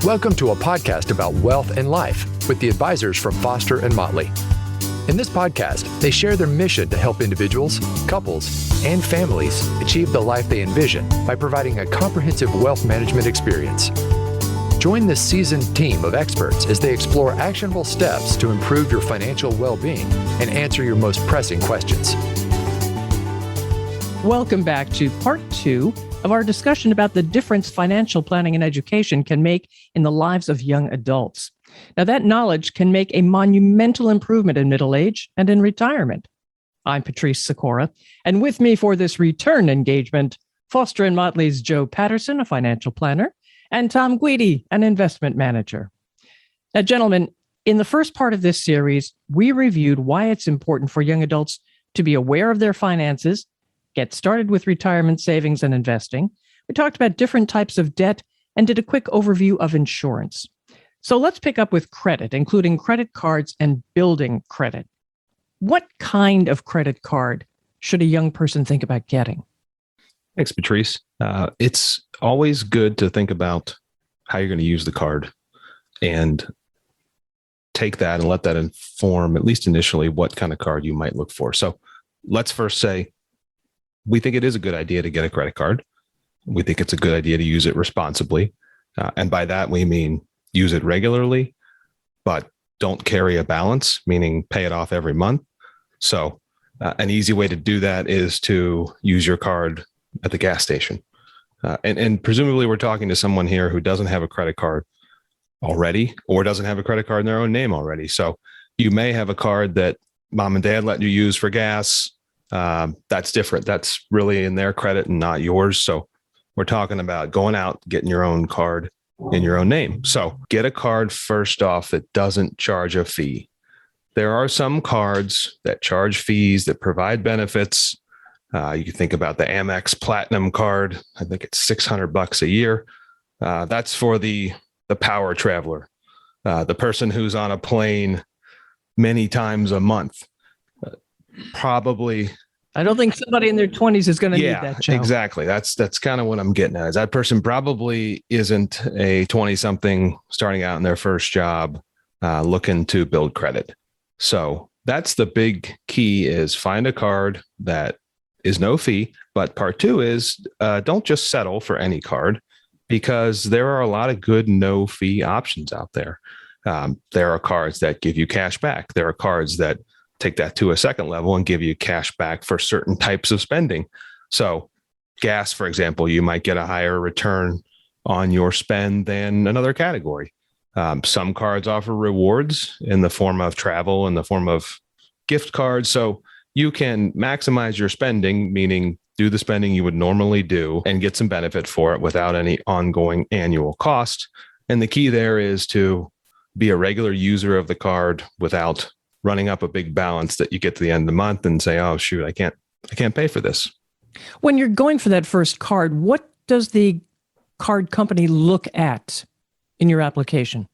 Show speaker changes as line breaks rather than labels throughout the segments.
Welcome to a podcast about wealth and life with the advisors from Foster and Motley. In this podcast, they share their mission to help individuals, couples, and families achieve the life they envision by providing a comprehensive wealth management experience. Join this seasoned team of experts as they explore actionable steps to improve your financial well-being and answer your most pressing questions.
Welcome back to part 2 of our discussion about the difference financial planning and education can make in the lives of young adults. Now, that knowledge can make a monumental improvement in middle age and in retirement. I'm Patrice Sikora, and with me for this return engagement, Foster and Motley's Joe Patterson, a financial planner, and Thom Guidi, an investment manager. Now, gentlemen, in the first part of this series, we reviewed why it's important for young adults to be aware of their finances, get started with retirement savings and investing. We talked about different types of debt and did a quick overview of insurance. So let's pick up with credit, including credit cards and building credit. What kind of credit card should a young person think about getting?
Thanks, Patrice. It's always good to think about how you're going to use the card and take that and let that inform, at least initially, what kind of card you might look for. So let's first say, we think it is a good idea to get a credit card. We think it's a good idea to use it responsibly. And by that, we mean use it regularly, but don't carry a balance, meaning pay it off every month. So an easy way to do that is to use your card at the gas station. And presumably we're talking to someone here who doesn't have a credit card already or doesn't have a credit card in their own name already. So you may have a card that mom and dad let you use for gas. That's different. That's really in their credit and not yours. So we're talking about going out, getting your own card in your own name. So get a card first off that doesn't charge a fee. There are some cards that charge fees that provide benefits. You can think about the Amex Platinum card. I think it's $600 a year. That's for the power traveler, the person who's on a plane many times a month. Probably.
I don't think somebody in their 20s is going to need that, Joe.
Exactly. That's kind of what I'm getting at. Is that person probably isn't a 20-something starting out in their first job, looking to build credit. So that's the big key: is find a card that is no fee. But part 2 is don't just settle for any card, because there are a lot of good no fee options out there. There are cards that give you cash back. There are cards that take that to a second level and give you cash back for certain types of spending. So gas, for example, you might get a higher return on your spend than another category. Some cards offer rewards in the form of travel, in the form of gift cards. So you can maximize your spending, meaning do the spending you would normally do and get some benefit for it without any ongoing annual cost. And the key there is to be a regular user of the card without running up a big balance that you get to the end of the month and say, oh, shoot, I can't pay for this.
When you're going for that first card, what does the card company look at in your application?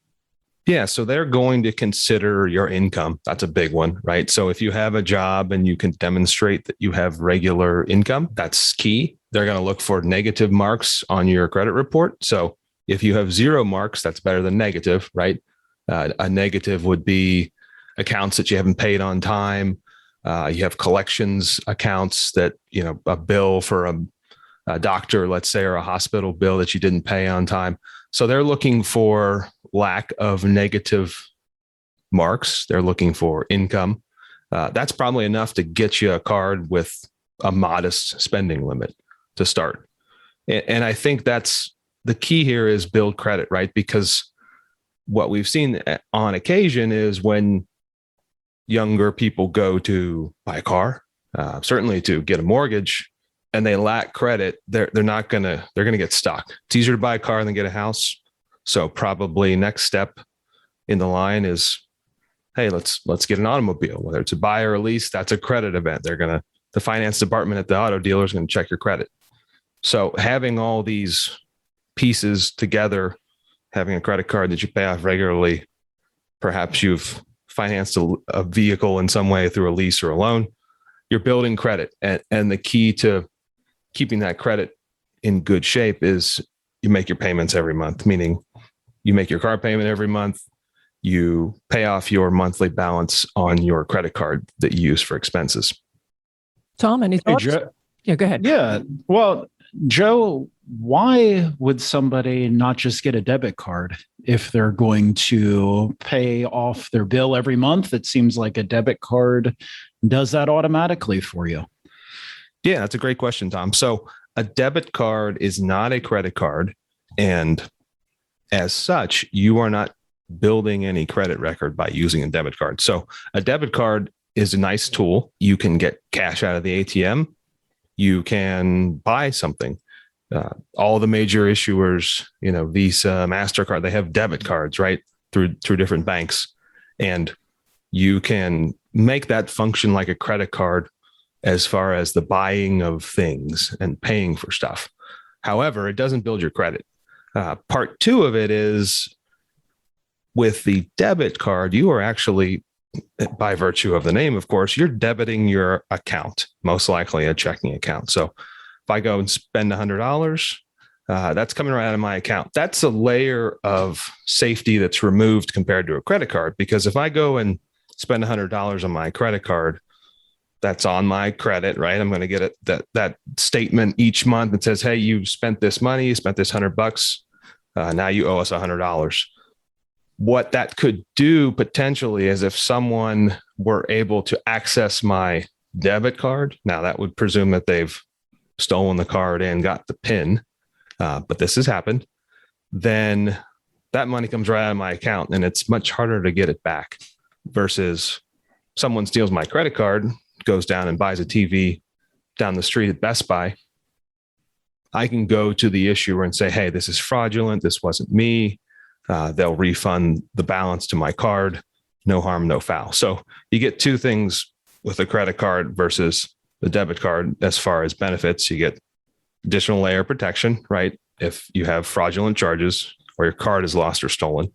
Yeah, so they're going to consider your income. That's a big one, right? So if you have a job and you can demonstrate that you have regular income, that's key. They're going to look for negative marks on your credit report. So if you have 0 marks, that's better than negative, right? A negative would be accounts that you haven't paid on time. You have collections accounts that, a bill for a doctor, let's say, or a hospital bill that you didn't pay on time. So they're looking for lack of negative marks. They're looking for income. That's probably enough to get you a card with a modest spending limit to start. And I think that's the key here, is build credit, right? Because what we've seen on occasion is when younger people go to buy a car, certainly to get a mortgage, and they lack credit, they're going to get stuck. It's easier to buy a car than get a house. So probably next step in the line is, hey, let's get an automobile, whether it's a buy or a lease. That's a credit event. The finance department at the auto dealer is going to check your credit. So having all these pieces together, having a credit card that you pay off regularly, perhaps you've financed a vehicle in some way through a lease or a loan, you're building credit. And the key to keeping that credit in good shape is you make your payments every month, meaning You make your car payment every month. You pay off your monthly balance on your credit card that you use for expenses.
Tom, any thoughts?
Hey, Joe.
Yeah, go ahead.
Yeah. Well, Joe, why would somebody not just get a debit card if they're going to pay off their bill every month? It seems like a debit card does that automatically for you.
Yeah, that's a great question, Tom. So a debit card is not a credit card. And as such, you are not building any credit record by using a debit card. So a debit card is a nice tool. You can get cash out of the ATM. You can buy something. All the major issuers, Visa, MasterCard, they have debit cards, right? Through different banks. And you can make that function like a credit card as far as the buying of things and paying for stuff. However, it doesn't build your credit. Part two of it is with the debit card, you are actually, by virtue of the name, of course, you're debiting your account, most likely a checking account. So if I go and spend $100, that's coming right out of my account. That's a layer of safety that's removed compared to a credit card, because if I go and spend $100 on my credit card, that's on my credit, right? I'm going to get that statement each month that says, hey, you spent this money, you spent this $100. Now you owe us $100. What that could do potentially is if someone were able to access my debit card, now that would presume that they've stolen the card and got the PIN, but this has happened, then that money comes right out of my account and it's much harder to get it back versus someone steals my credit card, goes down and buys a TV down the street at Best Buy. I can go to the issuer and say, hey, this is fraudulent. This wasn't me. They'll refund the balance to my card. No harm, no foul. So you get two things with a credit card versus the debit card. As far as benefits, you get additional layer of protection, right? If you have fraudulent charges or your card is lost or stolen,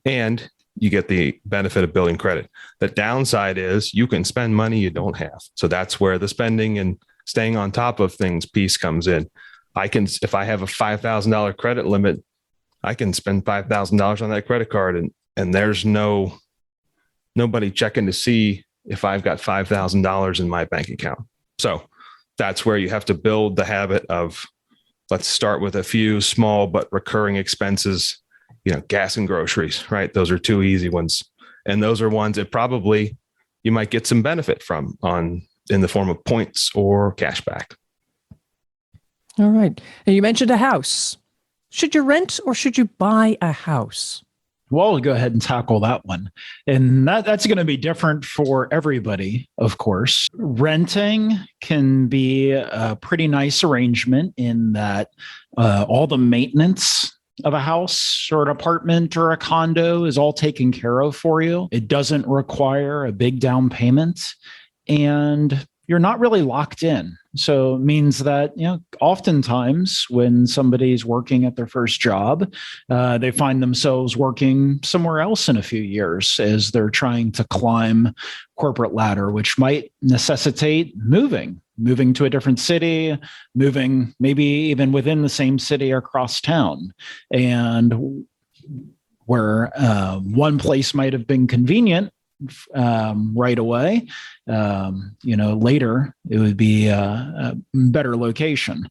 and you get the benefit of building credit. The downside is you can spend money you don't have. So that's where the spending and staying on top of things piece comes in. If I have a $5,000 credit limit, I can spend $5,000 on that credit card and there's nobody checking to see if I've got $5,000 in my bank account. So that's where you have to build the habit of, let's start with a few small but recurring expenses, gas and groceries, right? Those are two easy ones. And those are ones that probably you might get some benefit from in the form of points or cash back.
All right. And you mentioned a house. Should you rent or should you buy a house?
Well, we'll go ahead and tackle that one. And that's going to be different for everybody, of course. Renting can be a pretty nice arrangement in that all the maintenance of a house or an apartment or a condo is all taken care of for you. It doesn't require a big down payment and you're not really locked in. So it means that, oftentimes when somebody's working at their first job, they find themselves working somewhere else in a few years as they're trying to climb corporate ladder, which might necessitate moving to a different city, moving maybe even within the same city or across town. And where one place might have been convenient right away, later it would be a better location.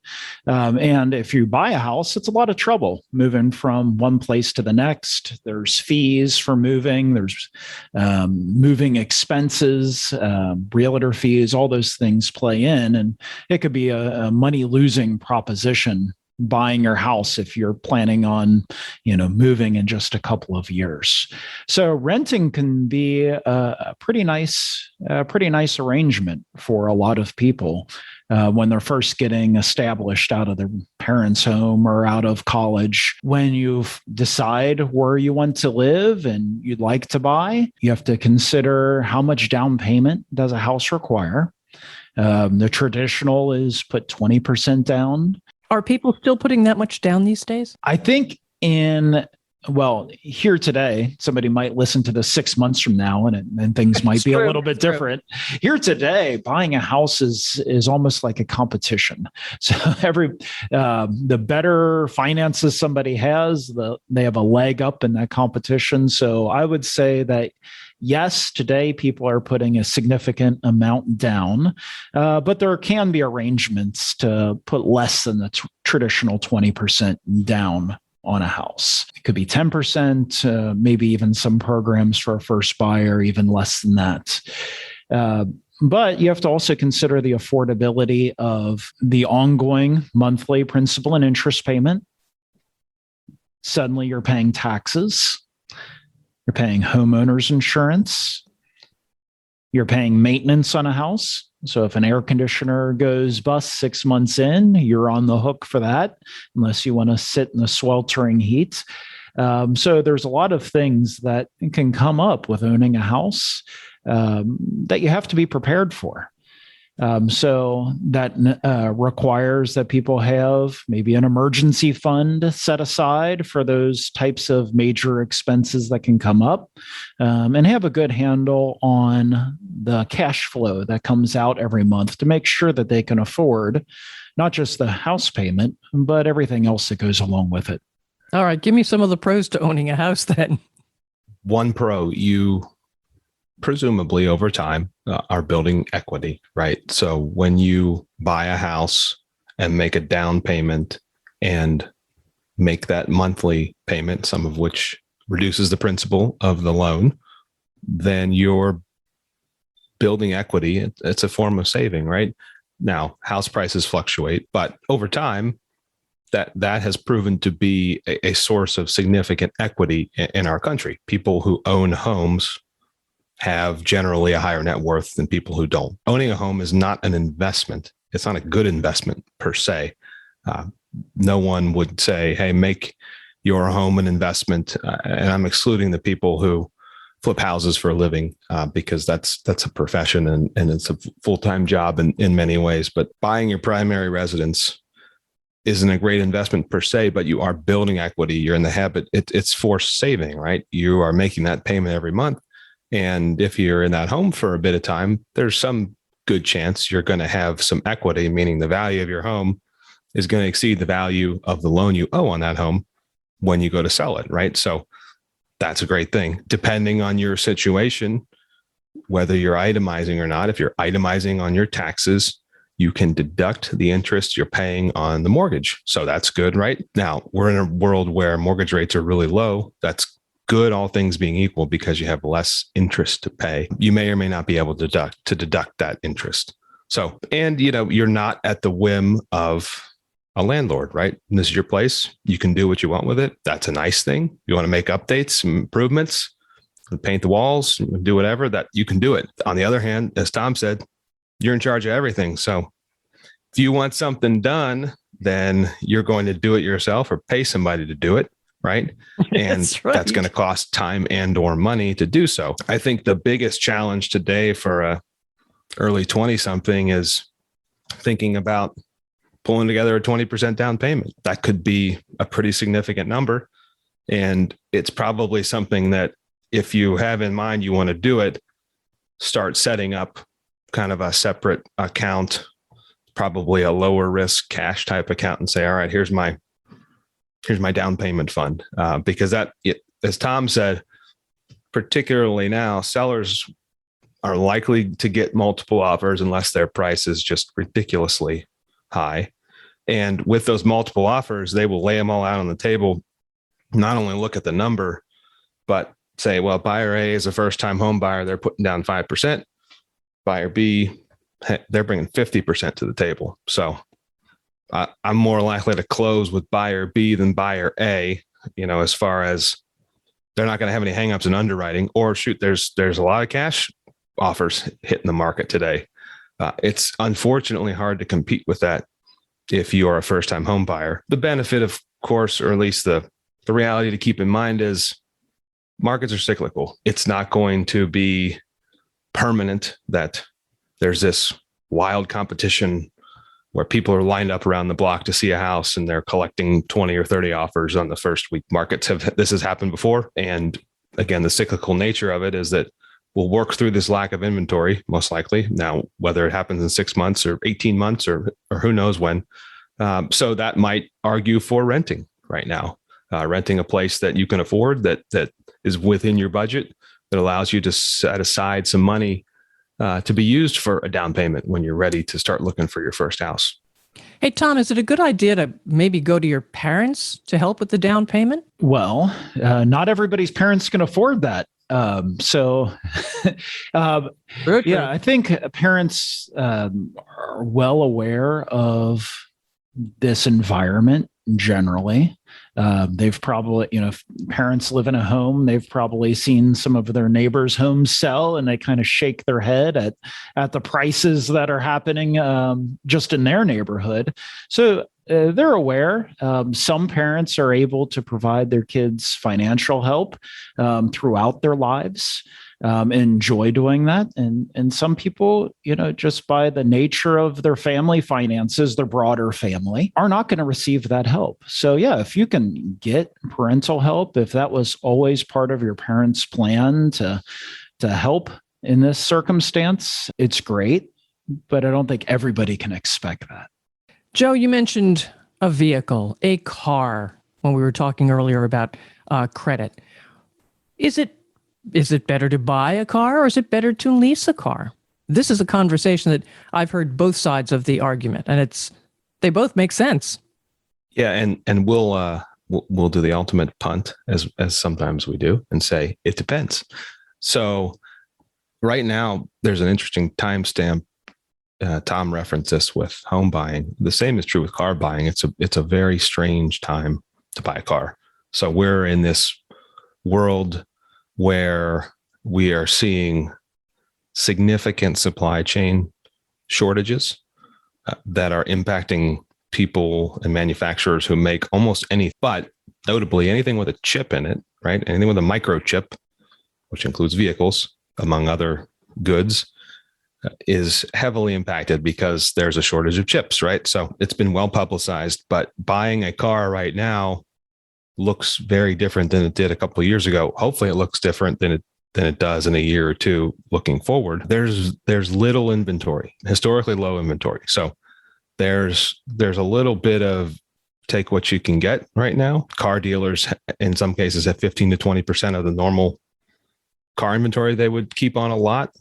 And if you buy a house, it's a lot of trouble moving from one place to the next. There's fees for moving. There's moving expenses, realtor fees, all those things play in. And it could be a money losing proposition buying your house if you're planning on, moving in just a couple of years. So renting can be a pretty nice arrangement for a lot of people when they're first getting established out of their parents' home or out of college. When you decide where you want to live and you'd like to buy, you have to consider how much down payment does a house require. The traditional is put 20% down.
Are people still putting that much down these days?
I think in Well, here today, somebody might listen to this 6 months from now, and things might be a little bit different. Here today, buying a house is almost like a competition. So the better finances somebody has, they have a leg up in that competition. So I would say that yes, today people are putting a significant amount down, but there can be arrangements to put less than the traditional 20% down on a house. It could be 10%, maybe even some programs for a first buyer, even less than that. But you have to also consider the affordability of the ongoing monthly principal and interest payment. Suddenly you're paying taxes. You're paying homeowners insurance. You're paying maintenance on a house. So if an air conditioner goes bust 6 months in, you're on the hook for that, unless you want to sit in the sweltering heat. So there's a lot of things that can come up with owning a house that you have to be prepared for. So that requires that people have maybe an emergency fund set aside for those types of major expenses that can come up, and have a good handle on the cash flow that comes out every month to make sure that they can afford not just the house payment, but everything else that goes along with it.
All right. Give me some of the pros to owning a house then.
One pro, you presumably over time are building equity, right? So when you buy a house and make a down payment and make that monthly payment, some of which reduces the principal of the loan, then you're building equity. It's a form of saving, right? Now, house prices fluctuate, but over time, that has proven to be a source of significant equity in our country. People who own homes have generally a higher net worth than people who don't. Owning a home is not an investment. It's not a good investment per se. No one would say, hey, make your home an investment. And I'm excluding the people who flip houses for a living because that's a profession and it's a full-time job in many ways. But buying your primary residence isn't a great investment per se, but you are building equity. You're in the habit. It's forced saving, right? You are making that payment every month. And if you're in that home for a bit of time, there's some good chance you're going to have some equity, meaning the value of your home is going to exceed the value of the loan you owe on that home when you go to sell it, right? So that's a great thing. Depending on your situation, whether you're itemizing or not, if you're itemizing on your taxes, you can deduct the interest you're paying on the mortgage. So that's good, right? Now, we're in a world where mortgage rates are really low. That's good, all things being equal, because you have less interest to pay. You may or may not be able to deduct that interest. So, and you're not at the whim of a landlord, right? This is your place. You can do what you want with it. That's a nice thing. You want to make updates, some improvements, paint the walls, do whatever, that you can do it. On the other hand, as Tom said, you're in charge of everything. So if you want something done, then you're going to do it yourself or pay somebody to do it. Right. And that's going to cost time and or money to do so. I think the biggest challenge today for a early 20 something is thinking about pulling together a 20% down payment. That could be a pretty significant number. And it's probably something that if you have in mind, you want to do it, start setting up kind of a separate account, probably a lower risk cash type account, and say, all right, here's my down payment fund. Because as Tom said, particularly now, sellers are likely to get multiple offers unless their price is just ridiculously high. And with those multiple offers, they will lay them all out on the table, not only look at the number, but say, well, buyer A is a first-time home buyer. They're putting down 5%. Buyer B, they're bringing 50% to the table. So I'm more likely to close with buyer B than buyer A, as far as they're not going to have any hangups in underwriting, or shoot, there's a lot of cash offers hitting the market today. It's unfortunately hard to compete with that if you are a first-time home buyer. The benefit, of course, or at least the reality to keep in mind is markets are cyclical. It's not going to be permanent that there's this wild competition where people are lined up around the block to see a house and they're collecting 20 or 30 offers on the first week. This has happened before. And again, the cyclical nature of it is that we'll work through this lack of inventory, most likely. Now, whether it happens in 6 months or 18 months or who knows when. So that might argue for renting right now, renting a place that you can afford, that is within your budget, that allows you to set aside some money to be used for a down payment when you're ready to start looking for your first house.
Hey, Tom, is it a good idea to maybe go to your parents to help with the down payment?
Well, not everybody's parents can afford that. So, yeah, I think parents are well aware of this environment generally. They've probably, if parents live in a home, they've probably seen some of their neighbors' homes sell, and they kind of shake their head at the prices that are happening just in their neighborhood. So they're aware. Some parents are able to provide their kids financial help throughout their lives. Enjoy doing that. And some people, just by the nature of their family finances, their broader family, are not going to receive that help. So yeah, if you can get parental help, if that was always part of your parents' plan to help in this circumstance, it's great. But I don't think everybody can expect that.
Joe, you mentioned a vehicle, a car, when we were talking earlier about credit. Is it better to buy a car, or is it better to lease a car? This is a conversation that I've heard both sides of the argument, and they both make sense.
Yeah, and we'll do the ultimate punt as sometimes we do and say it depends. So right now there's an interesting timestamp. Tom referenced this with home buying. The same is true with car buying. It's a very strange time to buy a car. So we're in this world where we are seeing significant supply chain shortages that are impacting people and manufacturers who make almost but notably anything with a chip in it, right? Anything with a microchip, which includes vehicles, among other goods, is heavily impacted because there's a shortage of chips, right? So it's been well publicized, but buying a car right now looks very different than it did a couple of years ago. Hopefully it looks different than it does in a year or two looking forward. There's little inventory, historically low inventory. So there's a little bit of take what you can get right now. Car dealers, in some cases, have 15 to 20% of the normal car inventory they would keep on a lot.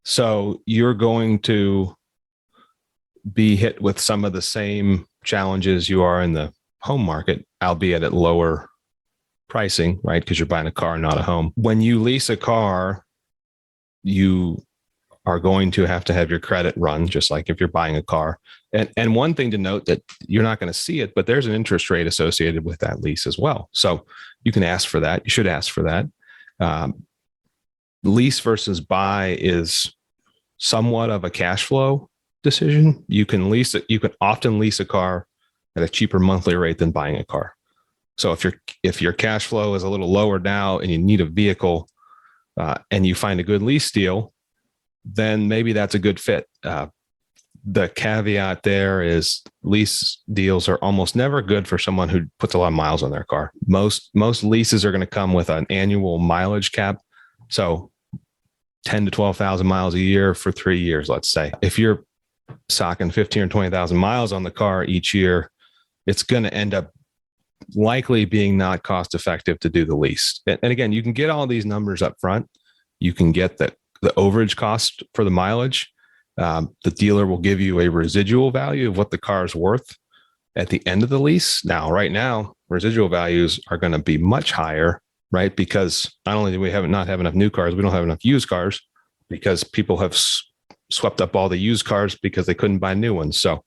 So you're going to be hit with some of the same challenges you are in the home market, albeit at lower pricing, right? Because you're buying a car, not a home. When you lease a car, you are going to have your credit run, just like if you're buying a car. And one thing to note that you're not going to see it, but there's an interest rate associated with that lease as well. So you can ask for that. You should ask for that. Lease versus buy is somewhat of a cash flow decision. You can lease it. You can often lease a car at a cheaper monthly rate than buying a car. So if your cash flow is a little lower now and you need a vehicle and you find a good lease deal, then maybe that's a good fit. The caveat there is lease deals are almost never good for someone who puts a lot of miles on their car. Most leases are going to come with an annual mileage cap. So 10 to 12,000 miles a year for 3 years, let's say. If you're socking 15 or 20,000 miles on the car each year, it's going to end up likely being not cost effective to do the lease. And again, you can get all these numbers up front. You can get the overage cost for the mileage. The dealer will give you a residual value of what the car is worth at the end of the lease. Now, right now, residual values are going to be much higher, right? Because not only do we not have enough new cars, we don't have enough used cars because people have swept up all the used cars because they couldn't buy new ones. So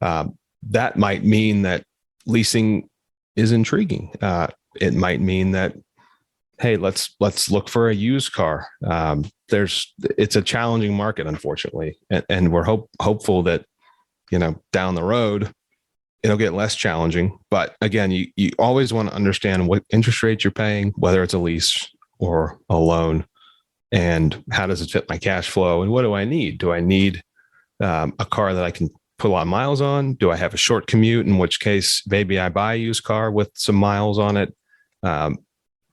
that might mean that leasing is intriguing. It might mean that, hey, let's look for a used car. It's a challenging market, unfortunately, and we're hopeful that down the road it'll get less challenging. But again, you always want to understand what interest rates you're paying, whether it's a lease or a loan, and how does it fit my cash flow, and what do I need? Do I need a car that I can put a lot of miles on? Do I have a short commute? In which case, maybe I buy a used car with some miles on it.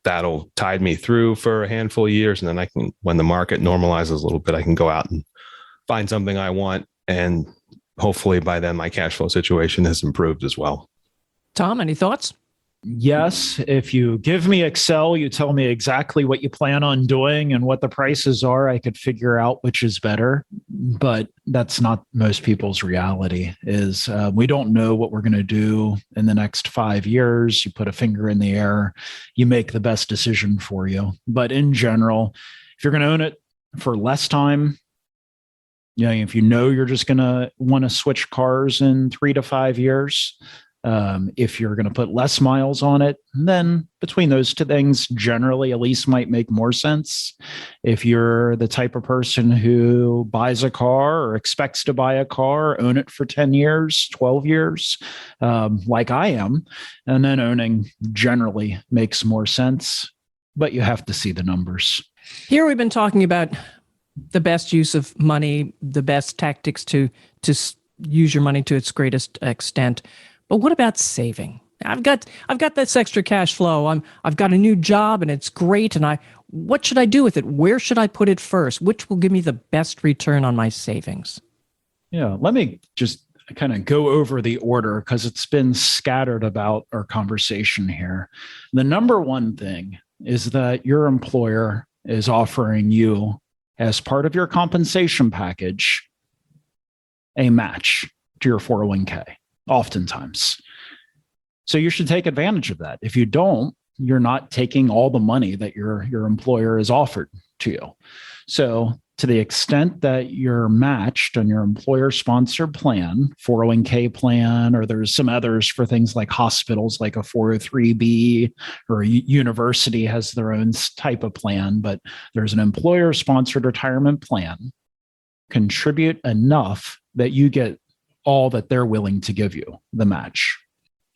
That'll tide me through for a handful of years. And then I can, when the market normalizes a little bit, I can go out and find something I want. And hopefully by then my cash flow situation has improved as well.
Tom, any thoughts?
Yes. If you give me Excel, you tell me exactly what you plan on doing and what the prices are, I could figure out which is better. But that's not most people's reality. Is we don't know what we're going to do in the next 5 years. You put a finger in the air, you make the best decision for you. But in general, if you're going to own it for less time, if you know you're just going to want to switch cars in 3 to 5 years, if you're going to put less miles on it, then between those two things, generally a lease might make more sense. If you're the type of person who buys a car or expects to buy a car, own it for 10 years, 12 years, like I am, and then owning generally makes more sense, but you have to see the numbers.
Here we've been talking about the best use of money, the best tactics to use your money to its greatest extent. But what about saving? I've got this extra cash flow. I've got a new job and it's great. And what should I do with it? Where should I put it first? Which will give me the best return on my savings?
Yeah, let me just kind of go over the order because it's been scattered about our conversation here. The number one thing is that your employer is offering you, as part of your compensation package, a match to your 401k. Oftentimes. So you should take advantage of that. If you don't, you're not taking all the money that your employer has offered to you. So to the extent that you're matched on your employer-sponsored plan, 401k plan, or there's some others for things like hospitals, like a 403b, or a university has their own type of plan, but there's an employer-sponsored retirement plan, contribute enough that you get all that they're willing to give you, the match.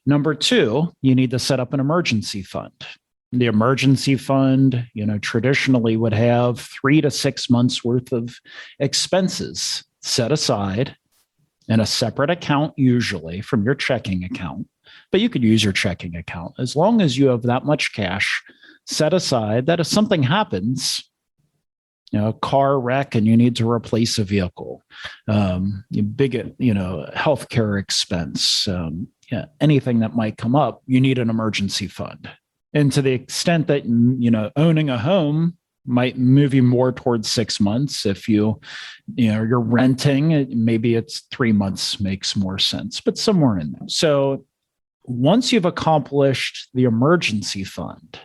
Number two, you need to set up an emergency fund. The emergency fund, traditionally would have 3 to 6 months worth of expenses set aside in a separate account, usually from your checking account. But you could use your checking account as long as you have that much cash set aside that if something happens, a car wreck and you need to replace a vehicle, big, healthcare expense, anything that might come up, you need an emergency fund. And to the extent that, owning a home might move you more towards 6 months. If you're renting, maybe it's 3 months makes more sense, but somewhere in there. So once you've accomplished the emergency fund,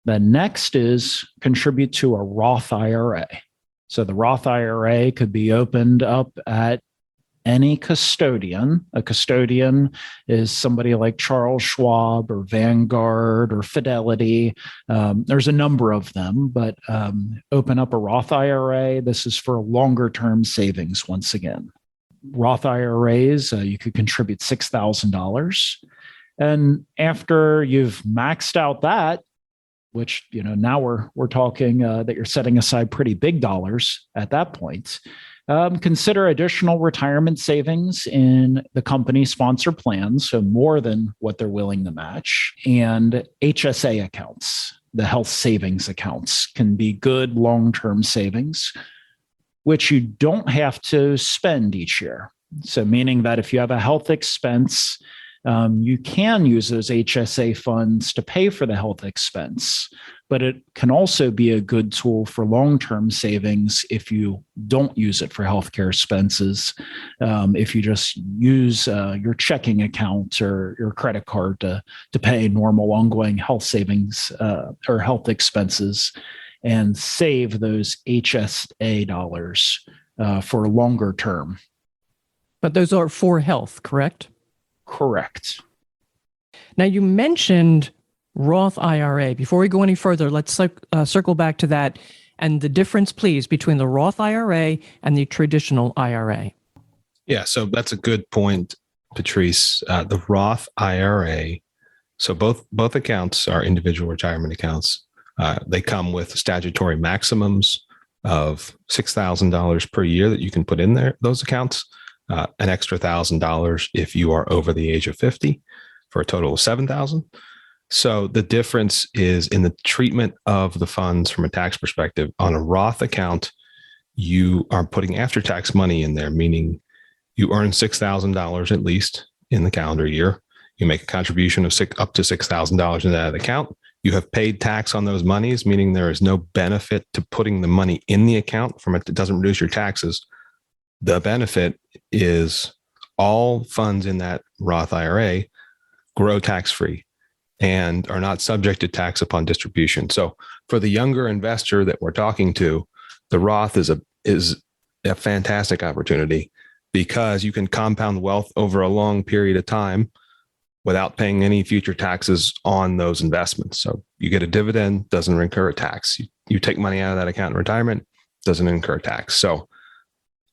the next is contribute to a Roth IRA. So the Roth IRA could be opened up at any custodian. A custodian is somebody like Charles Schwab or Vanguard or Fidelity. There's a number of them, but open up a Roth IRA. This is for longer term savings once again. Roth IRAs, you could contribute $6,000. And after you've maxed out that, which, now we're talking that you're setting aside pretty big dollars at that point. Consider additional retirement savings in the company sponsor plans, so more than what they're willing to match, and HSA accounts. The health savings accounts can be good long-term savings, which you don't have to spend each year. So meaning that if you have a health expense, you can use those HSA funds to pay for the health expense, but it can also be a good tool for long-term savings if you don't use it for healthcare expenses. If you just use your checking account or your credit card to pay normal ongoing health savings or health expenses and save those HSA dollars for longer term.
But those are for health, correct?
Correct.
Now, you mentioned Roth IRA. Before we go any further, let's circle back to that and the difference, please, between the Roth IRA and the traditional IRA.
Yeah, so that's a good point, Patrice. The Roth IRA, so both accounts are individual retirement accounts. They come with statutory maximums of $6,000 per year that you can put in those accounts. an extra $1,000 if you are over the age of 50, for a total of $7,000. So the difference is in the treatment of the funds from a tax perspective. On a Roth account, you are putting after-tax money in there, meaning you earn $6,000 at least in the calendar year. You make a contribution of up to $6,000 in that account. You have paid tax on those monies, meaning there is no benefit to putting the money in the account from it. It doesn't reduce your taxes. The benefit is all funds in that Roth IRA grow tax-free and are not subject to tax upon distribution. So for the younger investor that we're talking to, the Roth is a fantastic opportunity because you can compound wealth over a long period of time without paying any future taxes on those investments. So you get a dividend, doesn't incur a tax. You take money out of that account in retirement, doesn't incur tax. So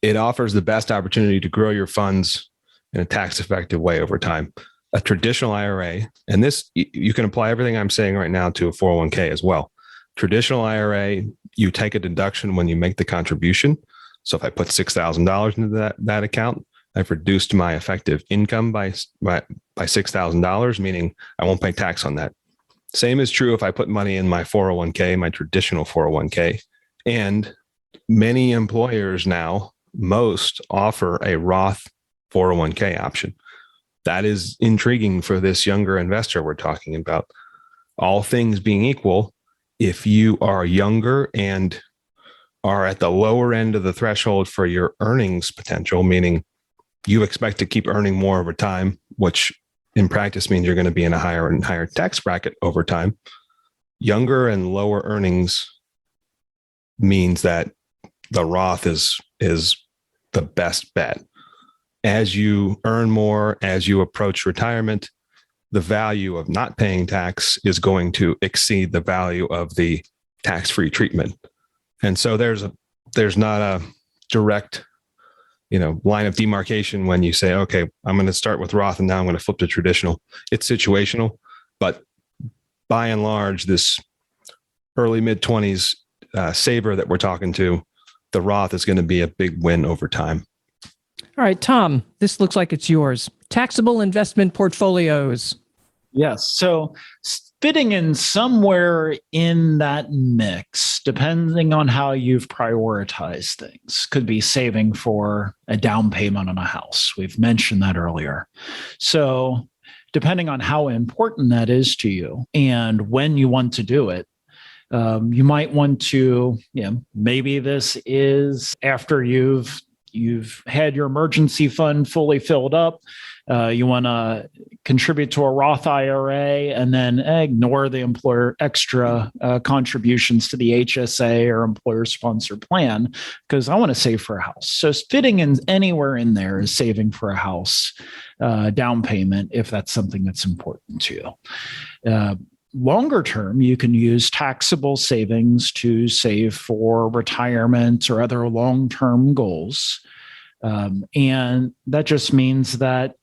it offers the best opportunity to grow your funds in a tax-effective way over time. A traditional IRA, and this, you can apply everything I'm saying right now to a 401k as well. Traditional IRA, you take a deduction when you make the contribution. So if I put $6,000 into that account, I've reduced my effective income by $6,000, meaning I won't pay tax on that. Same is true if I put money in my 401k, my traditional 401k. And many employers now, most offer a Roth 401k option. That is intriguing for this younger investor we're talking about. All things being equal, if you are younger and are at the lower end of the threshold for your earnings potential, meaning you expect to keep earning more over time, which in practice means you're going to be in a higher and higher tax bracket over time. Younger and lower earnings means that the Roth is the best bet. As you earn more, as you approach retirement, the value of not paying tax is going to exceed the value of the tax-free treatment. And so there's not a direct, line of demarcation when you say, okay, I'm going to start with Roth and now I'm going to flip to traditional. It's situational, but by and large, this early mid-20s saver that we're talking to, the Roth is going to be a big win over time.
All right, Tom, this looks like it's yours. Taxable investment portfolios.
Yes. So fitting in somewhere in that mix, depending on how you've prioritized things, could be saving for a down payment on a house. We've mentioned that earlier. So depending on how important that is to you and when you want to do it, you might want to, maybe this is after you've had your emergency fund fully filled up. You want to contribute to a Roth IRA and then ignore the employer extra contributions to the HSA or employer sponsored plan because I want to save for a house. So fitting in anywhere in there is saving for a house down payment if that's something that's important to you. Longer term, you can use taxable savings to save for retirement or other long-term goals. And that just means that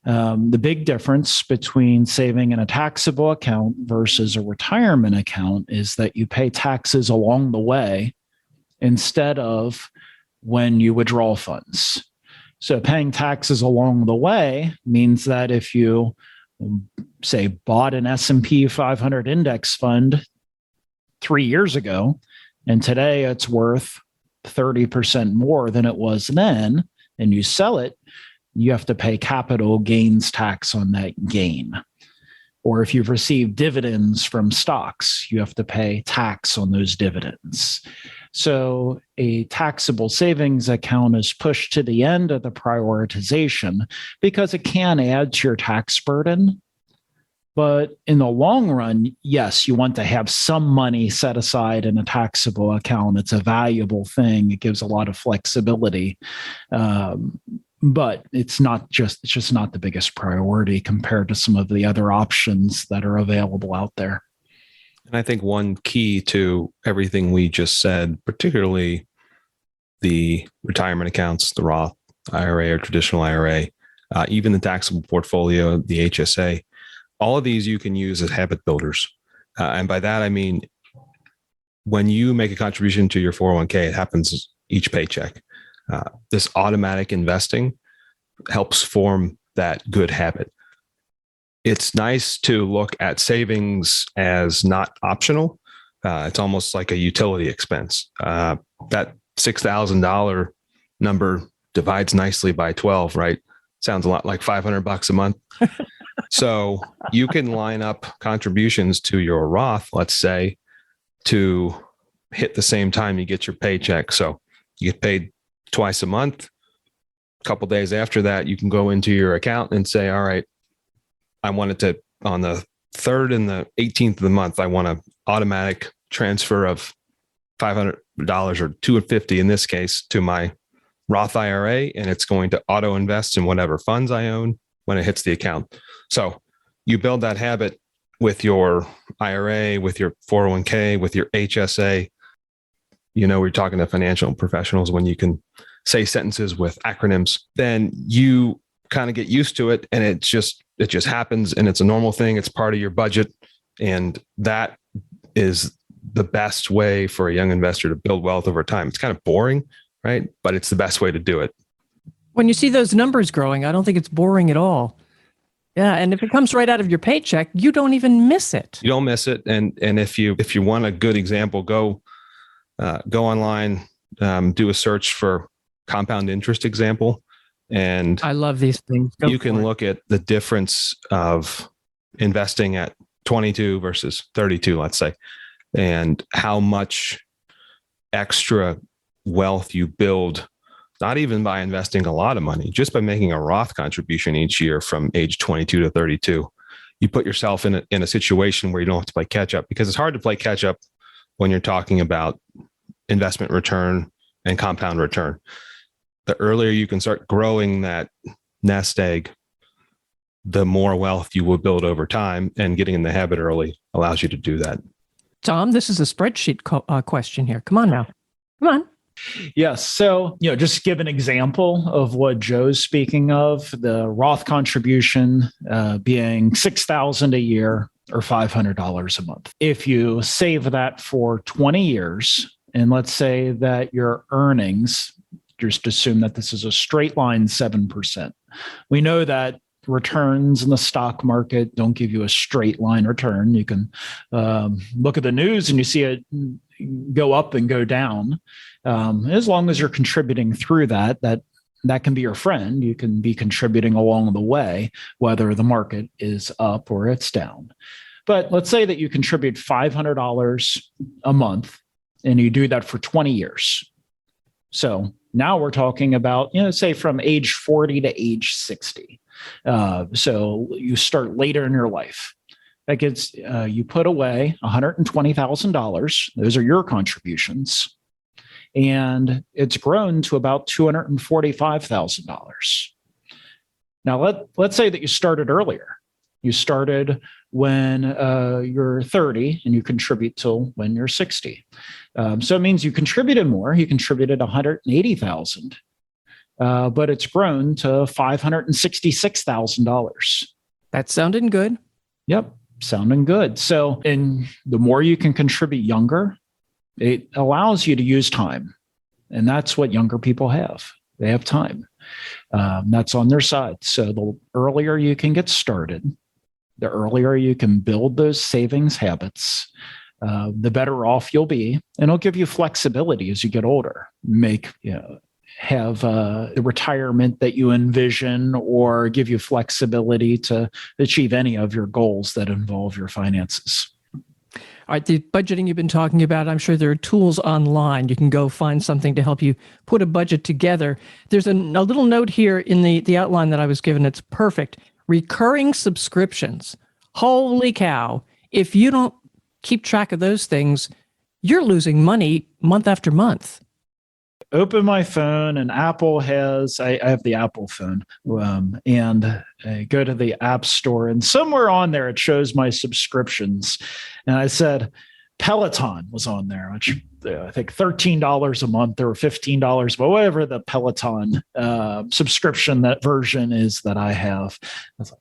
the big difference between saving in a taxable account versus a retirement account is that you pay taxes along the way instead of when you withdraw funds. So paying taxes along the way means that if you say bought an S&P 500 index fund 3 years ago, and today it's worth 30% more than it was then, and you sell it, you have to pay capital gains tax on that gain. Or if you've received dividends from stocks, you have to pay tax on those dividends. So a taxable savings account is pushed to the end of the prioritization because it can add to your tax burden. But in the long run, yes, you want to have some money set aside in a taxable account. It's a valuable thing. It gives a lot of flexibility. But it's just not the biggest priority compared to some of the other options that are available out there.
And I think one key to everything we just said, particularly the retirement accounts, the Roth IRA or traditional IRA, even the taxable portfolio, the HSA, all of these you can use as habit builders. And by that, I mean, when you make a contribution to your 401k, it happens each paycheck. This automatic investing helps form that good habit. It's nice to look at savings as not optional. It's almost like a utility expense. That $6,000 number divides nicely by 12, right? Sounds a lot like $500 a month. So you can line up contributions to your Roth, let's say, to hit the same time you get your paycheck. So you get paid twice a month. A couple of days after that, you can go into your account and say, all right, I want it to, on the 3rd and the 18th of the month, I want an automatic transfer of $500 or $250 in this case to my Roth IRA, and it's going to auto invest in whatever funds I own when it hits the account. So you build that habit with your IRA, with your 401k, with your HSA. We're talking to financial professionals when you can say sentences with acronyms, then you kind of get used to it, and it just happens, and it's a normal thing. It's part of your budget, and that is the best way for a young investor to build wealth over time. It's kind of boring, right? But it's the best way to do it.
When you see those numbers growing, I don't think it's boring at all. Yeah, and if it comes right out of your paycheck, you don't even miss it.
You don't miss it, and if you want a good example, go online, do a search for compound interest example, and
I love these things.
You can look at the difference of investing at 22 versus 32, let's say, and how much extra wealth you build, not even by investing a lot of money, just by making a Roth contribution each year from age 22 to 32. You put yourself in a situation where you don't have to play catch up, because it's hard to play catch up when you're talking about investment return and compound return. The earlier you can start growing that nest egg, the more wealth you will build over time, and getting in the habit early allows you to do that.
Tom, this is a spreadsheet question here. Come on now. Come on.
Yes. So, just to give an example of what Joe's speaking of, the Roth contribution being $6,000 a year or $500 a month. If you save that for 20 years, and let's say that your earnings, just assume that this is a straight line 7%. We know that returns in the stock market don't give you a straight line return. You can look at the news and you see it go up and go down. As long as you're contributing through that can be your friend. You can be contributing along the way, whether the market is up or it's down. But let's say that you contribute $500 a month and you do that for 20 years. So now we're talking about, say from age 40 to age 60. So you start later in your life. That gets, you put away $120,000. Those are your contributions. And it's grown to about $245,000. Now, let's say that you started earlier. You started when you're 30 and you contribute till when you're 60. So it means you contributed more. You contributed $180,000, but it's grown to $566,000.
That's sounding good.
Yep, sounding good. So, and the more you can contribute younger, it allows you to use time. And that's what younger people have. They have time. That's on their side. So the earlier you can get started, the earlier you can build those savings habits, the better off you'll be. And it'll give you flexibility as you get older. Have the retirement that you envision, or give you flexibility to achieve any of your goals that involve your finances.
All right, the budgeting you've been talking about, I'm sure there are tools online. You can go find something to help you put a budget together. There's a little note here in the outline that I was given. It's perfect. Recurring subscriptions. Holy cow. If you don't keep track of those things, you're losing money month after month.
Open my phone, and Apple has, I have the Apple phone, and I go to the App Store, and somewhere on there it shows my subscriptions. And I said Peloton was on there, which I think $13 a month or $15, but whatever the Peloton subscription, that version is that I have. I was like,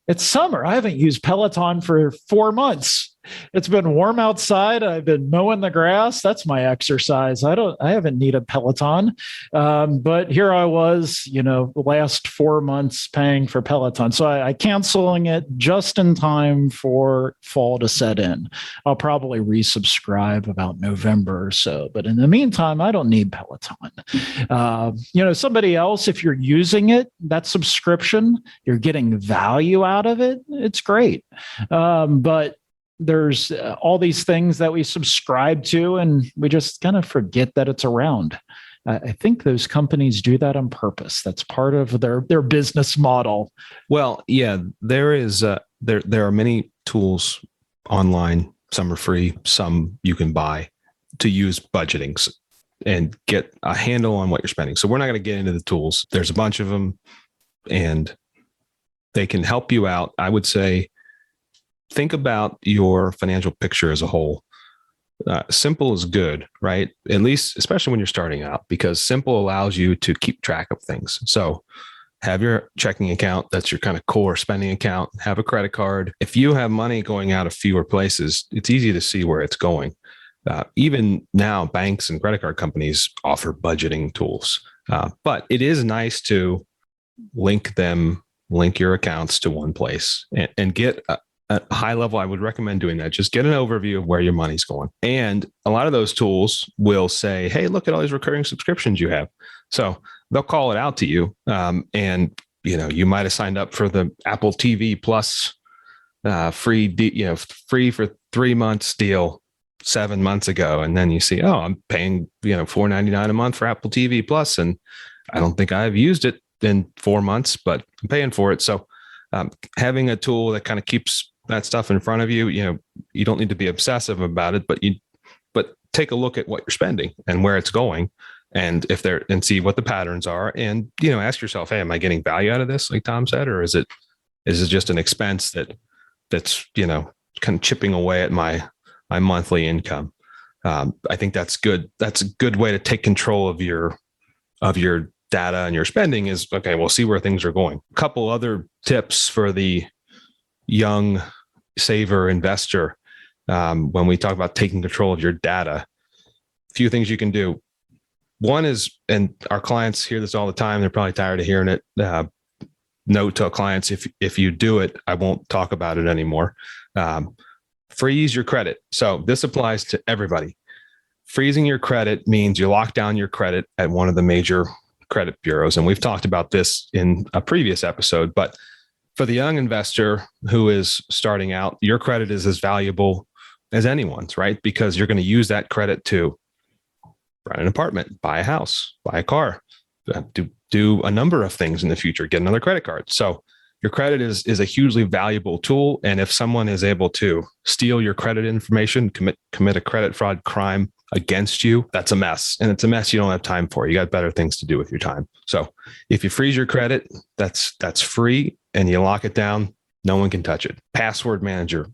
it's summer. I haven't used Peloton for 4 months. It's been warm outside. I've been mowing the grass. That's my exercise. I haven't needed Peloton. But here I was, the last 4 months paying for Peloton. So I canceling it just in time for fall to set in. I'll probably resubscribe about November or so. But in the meantime, I don't need Peloton. Somebody else, if you're using it, that subscription, you're getting value out of it. It's great. But there's all these things that we subscribe to, and we just kind of forget that it's around. I think those companies do that on purpose. That's part of their business model.
Well, yeah, there is there are many tools online. Some are free, some you can buy to use budgeting and get a handle on what you're spending. So we're not going to get into the tools. There's a bunch of them, and they can help you out. I would say, think about your financial picture as a whole. Simple is good, right? At least, especially when you're starting out, because simple allows you to keep track of things. So have your checking account. That's your kind of core spending account. Have a credit card. If you have money going out of fewer places, it's easy to see where it's going. Even now, banks and credit card companies offer budgeting tools. But it is nice to link your accounts to one place and get a high level. I would recommend doing that. Just get an overview of where your money's going. And a lot of those tools will say, hey, look at all these recurring subscriptions you have. So they'll call it out to you. And you might have signed up for the Apple TV Plus free for 3 months deal 7 months ago. And then you see, oh, I'm paying, $4.99 a month for Apple TV Plus. And I don't think I've used it in 4 months, but I'm paying for it. So having a tool that kind of keeps that stuff in front of you, you don't need to be obsessive about it, but take a look at what you're spending and where it's going, and see what the patterns are, and ask yourself, hey, am I getting value out of this, like Tom said, or is it just an expense that's kind of chipping away at my monthly income? I think that's good. That's a good way to take control of your data and your spending. Is okay. We'll see where things are going. A couple other tips for the young saver investor. When we talk about taking control of your data, a few things you can do. One is, and our clients hear this all the time, they're probably tired of hearing it. Note to clients, if you do it, I won't talk about it anymore. Freeze your credit. So this applies to everybody. Freezing your credit means you lock down your credit at one of the major credit bureaus. And we've talked about this in a previous episode, but for the young investor who is starting out, your credit is as valuable as anyone's, right? Because you're going to use that credit to rent an apartment, buy a house, buy a car, do a number of things in the future, get another credit card. So your credit is a hugely valuable tool. And if someone is able to steal your credit information, commit a credit fraud crime against you, that's a mess. And it's a mess you don't have time for. You got better things to do with your time. So if you freeze your credit, that's free, and you lock it down, no one can touch it. Password manager.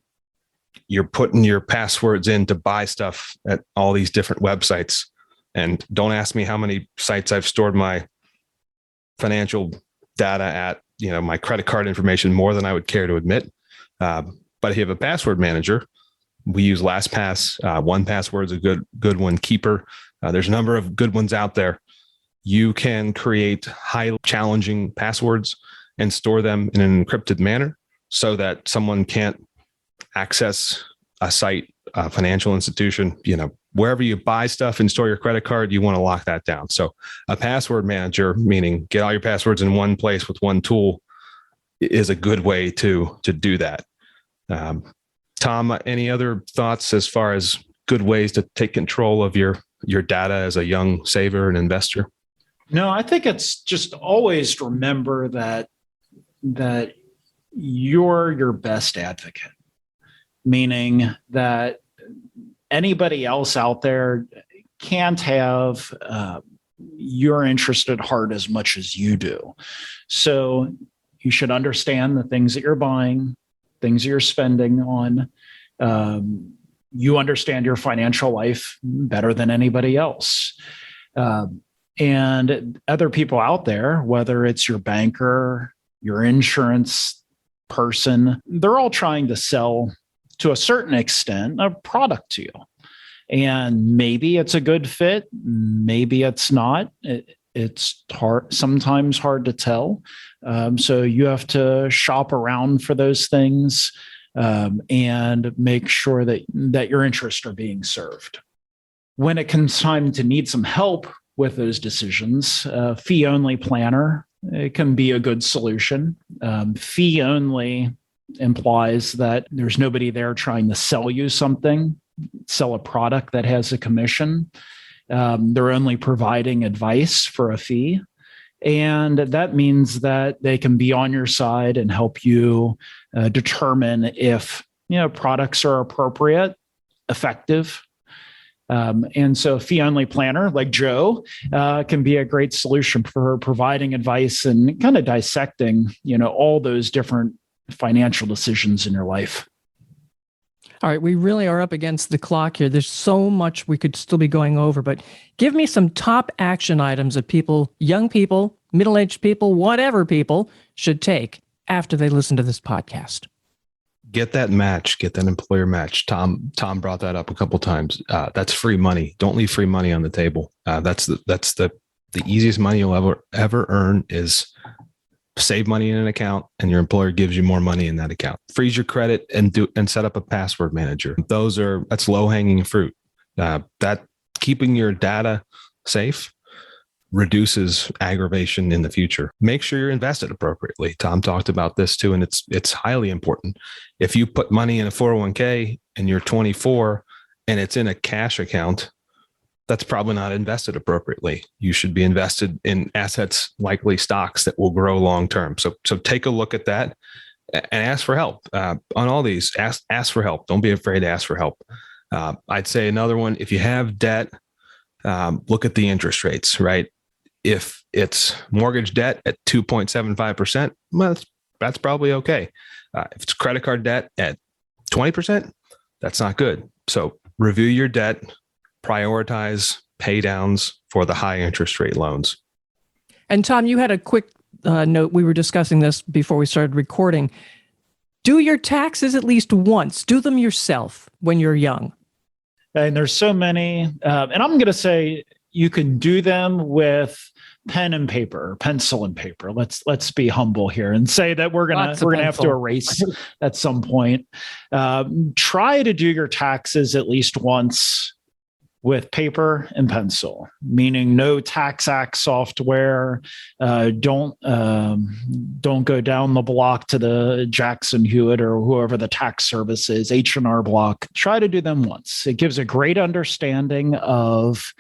You're putting your passwords in to buy stuff at all these different websites. And don't ask me how many sites I've stored my financial data at, my credit card information, more than I would care to admit. But if you have a password manager, we use LastPass. 1Password's a good one. Keeper. There's a number of good ones out there. You can create highly challenging passwords and store them in an encrypted manner so that someone can't access a site, a financial institution, wherever you buy stuff and store your credit card, you want to lock that down. So a password manager, meaning get all your passwords in one place with one tool, is a good way to do that. Tom, any other thoughts as far as good ways to take control of your data as a young saver and investor?
No, I think it's just always remember that you're your best advocate, meaning that anybody else out there can't have your interest at heart as much as you do. So you should understand the things that you're buying, things that you're spending on. You understand your financial life better than anybody else. And other people out there, whether it's your banker, your insurance person, they're all trying to sell to a certain extent, a product to you. And maybe it's a good fit, maybe it's not. It's sometimes hard to tell. So you have to shop around for those things and make sure that your interests are being served. When it comes time to need some help with those decisions, fee-only planner, it can be a good solution. Fee-only implies that there's nobody there trying to sell you something, sell a product that has a commission. They're only providing advice for a fee. And that means that they can be on your side and help you determine if products are appropriate, effective. And so a fee-only planner like Joe can be a great solution for providing advice and kind of dissecting, all those different financial decisions in your life.
All right, we really are up against the clock here. There's so much we could still be going over, but give me some top action items that people, young people, middle-aged people, whatever people should take after they listen to this podcast.
Get that match, get that employer match. Tom brought that up a couple times. That's free money. Don't leave free money on the table. That's the easiest money you'll ever earn is save money in an account, and your employer gives you more money in that account. Freeze your credit and set up a password manager. That's low hanging fruit. That keeping your data safe reduces aggravation in the future. Make sure you're invested appropriately. Tom talked about this too, and it's highly important. If you put money in a 401k and you're 24 and it's in a cash account, that's probably not invested appropriately. You should be invested in assets, likely stocks that will grow long term. So take a look at that and ask for help on all these. Ask for help. Don't be afraid to ask for help. I'd say another one, if you have debt, look at the interest rates, right? If it's mortgage debt at 2.75%, well, that's probably okay. If it's credit card debt at 20%, that's not good. So review your debt, prioritize pay downs for the high interest rate loans.
And Tom, you had a quick note. We were discussing this before we started recording. Do your taxes at least once. Do them yourself when you're young.
And there's so many. And I'm going to say you can do them with pen and paper, pencil and paper. Let's be humble here and say that we're gonna have to erase at some point. Try to do your taxes at least once with paper and pencil, meaning no tax act software. Don't go down the block to the Jackson Hewitt or whoever the tax service is, H&R Block. Try to do them once. It gives a great understanding of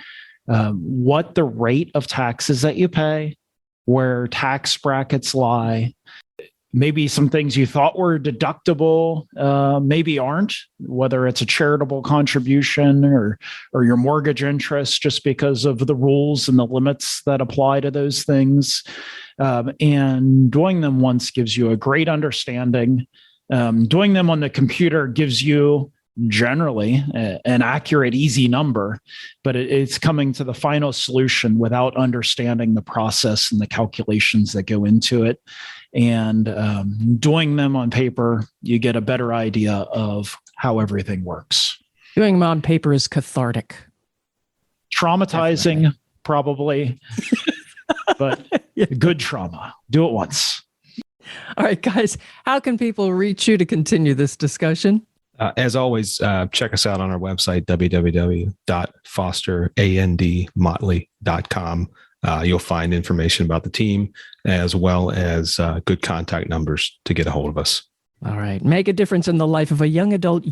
what the rate of taxes that you pay, where tax brackets lie. Maybe some things you thought were deductible, maybe aren't, whether it's a charitable contribution or your mortgage interest, just because of the rules and the limits that apply to those things. And doing them once gives you a great understanding. Doing them on the computer gives you generally an accurate, easy number, but it's coming to the final solution without understanding the process and the calculations that go into it. And doing them on paper, you get a better idea of how everything works.
Doing them on paper is cathartic.
Traumatizing, definitely. Probably, but good trauma. Do it once.
All right, guys, how can people reach you to continue this discussion?
As always, check us out on our website, www.fosterandmotley.com. You'll find information about the team as well as good contact numbers to get a hold of us.
All right. Make a difference in the life of a young adult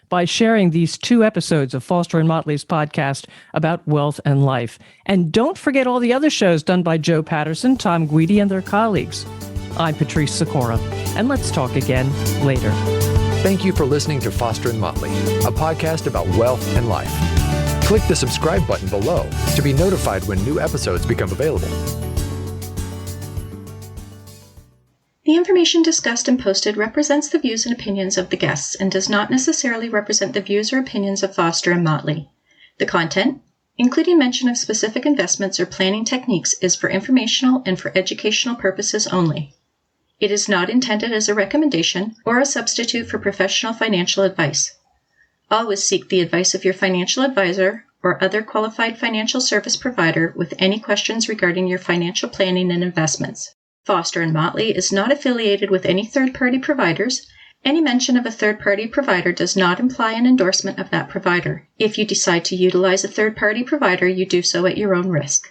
by sharing these 2 episodes of Foster and Motley's podcast about wealth and life. And don't forget all the other shows done by Joe Patterson, Thom Guidi, and their colleagues. I'm Patrice Sikora, and let's talk again later.
Thank you for listening to Foster and Motley, a podcast about wealth and life. Click the subscribe button below to be notified when new episodes become available.
The information discussed and posted represents the views and opinions of the guests and does not necessarily represent the views or opinions of Foster and Motley. The content, including mention of specific investments or planning techniques, is for informational and for educational purposes only. It is not intended as a recommendation or a substitute for professional financial advice. Always seek the advice of your financial advisor or other qualified financial service provider with any questions regarding your financial planning and investments. Foster & Motley is not affiliated with any third-party providers. Any mention of a third-party provider does not imply an endorsement of that provider. If you decide to utilize a third-party provider, you do so at your own risk.